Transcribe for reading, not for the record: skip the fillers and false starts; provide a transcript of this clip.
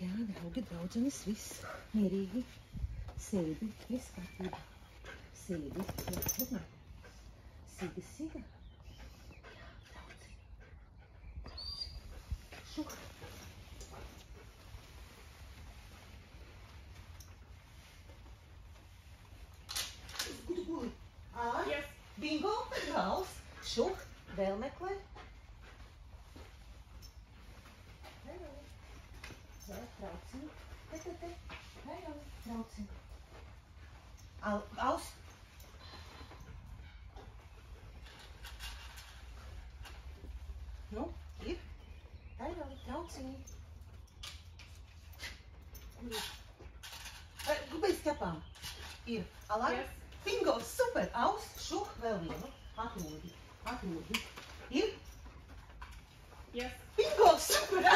Jā, draugi, draudzenes, viss mierīgi. Sēdi, viss kārtībā. Sēdi, jā, sīga, sīga. Jā, draudzene. Šuh. Gudu guli. Yes. Bingo, raus. Šuh, vēl meklē. Vēl trauciņu. Te. Vēl trauciņu. Aus. Nu, ir. Tā ir vēl trauciņi. Kur ir? Bez ķepām. Ir. Alarm. Yes. Bingo, super. Aus, šuh, vēl vienu. Atrodi. Ir. Yes. Bingo, super.